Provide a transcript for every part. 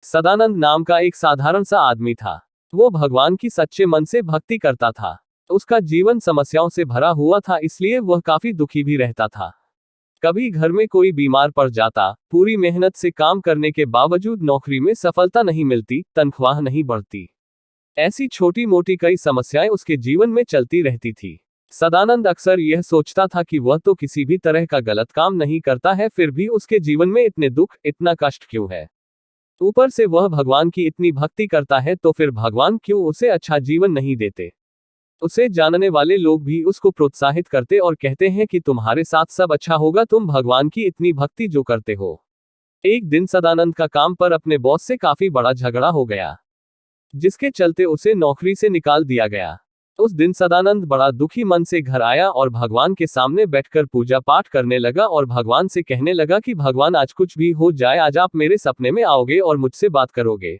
सदानंद नाम का एक साधारण सा आदमी था। वो भगवान की सच्चे मन से भक्ति करता था। उसका जीवन समस्याओं से भरा हुआ था, इसलिए वह काफी दुखी भी रहता था। कभी घर में कोई बीमार पड़ जाता, पूरी मेहनत से काम करने के बावजूद नौकरी में सफलता नहीं मिलती, तनख्वाह नहीं बढ़ती। ऐसी छोटी मोटी कई समस्याएं उसके जीवन में चलती रहती थी। सदानंद अक्सर यह सोचता था कि वह तो किसी भी तरह का गलत काम नहीं करता है, फिर भी उसके जीवन में इतने दुख, इतना कष्ट क्यों है। ऊपर से वह भगवान की इतनी भक्ति करता है, तो फिर भगवान क्यों उसे अच्छा जीवन नहीं देते। उसे जानने वाले लोग भी उसको प्रोत्साहित करते और कहते हैं कि तुम्हारे साथ सब अच्छा होगा, तुम भगवान की इतनी भक्ति जो करते हो। एक दिन सदानंद का काम पर अपने बॉस से काफी बड़ा झगड़ा हो गया, जिसके चलते उसे नौकरी से निकाल दिया गया। उस दिन सदानंद बड़ा दुखी मन से घर आया और भगवान के सामने बैठकर पूजा पाठ करने लगा और भगवान से कहने लगा कि भगवान, आज कुछ भी हो जाए, आज आप मेरे सपने में आओगे और मुझसे बात करोगे।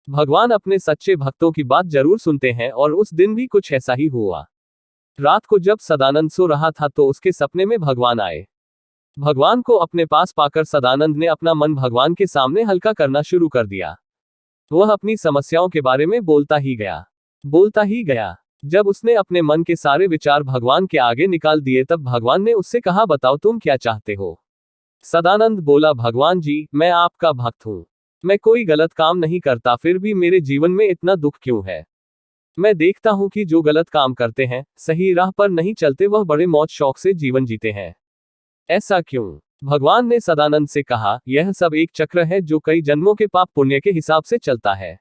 भगवान अपने सच्चे भक्तों की बात जरूर सुनते हैं, और उस दिन भी कुछ ऐसा ही हुआ। रात को जब सदानंद सो रहा था तो उसके सपने में भगवान आए। भगवान को अपने पास पाकर सदानंद ने अपना मन भगवान के सामने हल्का करना शुरू कर दिया। वह अपनी समस्याओं के बारे में बोलता ही गया। जब उसने अपने मन के सारे विचार भगवान के आगे निकाल दिए, तब भगवान ने उससे कहा, बताओ तुम क्या चाहते हो। सदानंद बोला, भगवान जी, मैं आपका भक्त हूँ। मैं कोई गलत काम नहीं करता, फिर भी मेरे जीवन में इतना दुख क्यों है। मैं देखता हूँ कि जो गलत काम करते हैं, सही राह पर नहीं चलते, वह बड़े मौज शौक से जीवन जीते हैं। ऐसा क्यों। भगवान ने सदानंद से कहा, यह सब एक चक्र है जो कई जन्मों के पाप पुण्य के हिसाब से चलता है।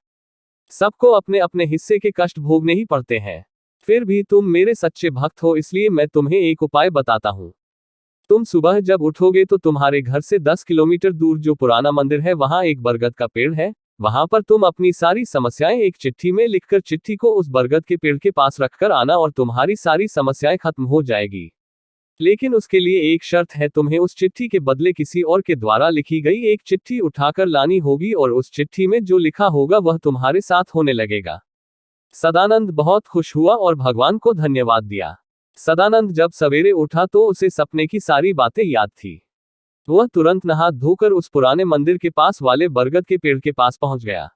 सबको अपने अपने हिस्से के कष्ट भोगने ही पड़ते हैं। फिर भी तुम मेरे सच्चे भक्त हो, इसलिए मैं तुम्हें एक उपाय बताता हूँ। तुम सुबह जब उठोगे तो तुम्हारे घर से 10 किलोमीटर दूर जो पुराना मंदिर है, वहां एक बरगद का पेड़ है। वहां पर तुम अपनी सारी समस्याएं एक चिट्ठी में लिखकर चिट्ठी को उस बरगद के पेड़ के पास रखकर आना, और तुम्हारी सारी समस्याएं खत्म हो जाएगी। लेकिन उसके लिए एक शर्त है, तुम्हें उस चिट्ठी के बदले किसी और के द्वारा लिखी गई एक चिट्ठी उठाकर लानी होगी, और उस चिट्ठी में जो लिखा होगा वह तुम्हारे साथ होने लगेगा। सदानंद बहुत खुश हुआ और भगवान को धन्यवाद दिया। सदानंद जब सवेरे उठा तो उसे सपने की सारी बातें याद थी। वह तुरंत नहा धोकर उस पुराने मंदिर के पास वाले बरगद के पेड़ के पास पहुंच गया।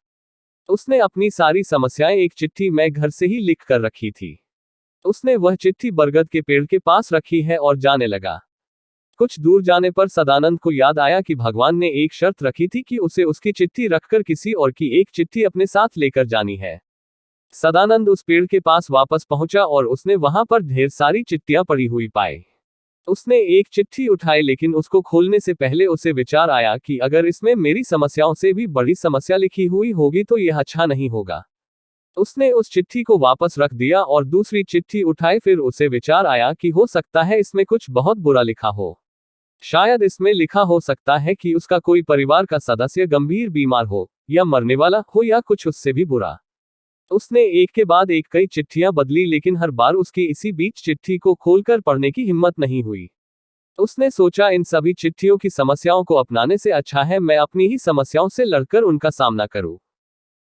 उसने अपनी सारी समस्याएं एक चिट्ठी में घर से ही लिख कर रखी थी। उसने वह चिट्ठी बरगद के पेड़ के पास रखी है और जाने लगा। कुछ दूर जाने पर सदानंद को याद आया कि भगवान ने एक शर्त रखी थी कि उसे उसकी चिट्ठी रखकर किसी और की एक चिट्ठी अपने साथ लेकर जानी है। सदानंद उस पेड़ के पास वापस पहुंचा और उसने वहां पर ढेर सारी चिट्ठियां पड़ी हुई पाई। उसने एक चिट्ठी उठाई, लेकिन उसको खोलने से पहले उसे विचार आया कि अगर इसमें मेरी समस्याओं से भी बड़ी समस्या लिखी हुई होगी तो यह अच्छा नहीं होगा। उसने उस चिट्ठी को वापस रख दिया और दूसरी चिट्ठी उठाई। फिर उसे विचार आया कि हो सकता है इसमें कुछ बहुत बुरा लिखा हो। शायद इसमें लिखा हो सकता है कि उसका कोई परिवार का सदस्य गंभीर बीमार हो, या मरने वाला हो, या कुछ उससे भी बुरा। उसने एक के बाद एक कई चिट्ठियां बदली, लेकिन हर बार उसकी इसी बीच चिट्ठी को खोलकर पढ़ने की हिम्मत नहीं हुई। उसने सोचा, इन सभी चिट्ठियों की समस्याओं को अपनाने से अच्छा है मैं अपनी ही समस्याओं से लड़कर उनका सामना करूं।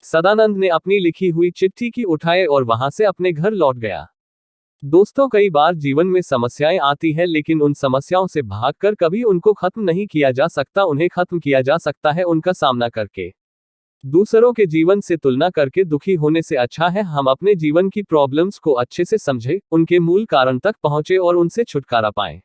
सदानंद ने अपनी लिखी हुई चिट्ठी की उठाए और वहां से अपने घर लौट गया। दोस्तों, कई बार जीवन में समस्याएं आती है, लेकिन उन समस्याओं से भागकर कभी उनको खत्म नहीं किया जा सकता। उन्हें खत्म किया जा सकता है उनका सामना करके। दूसरों के जीवन से तुलना करके दुखी होने से अच्छा है हम अपने जीवन की प्रॉब्लम्स को अच्छे से समझें, उनके मूल कारण तक पहुंचे और उनसे छुटकारा पाएं।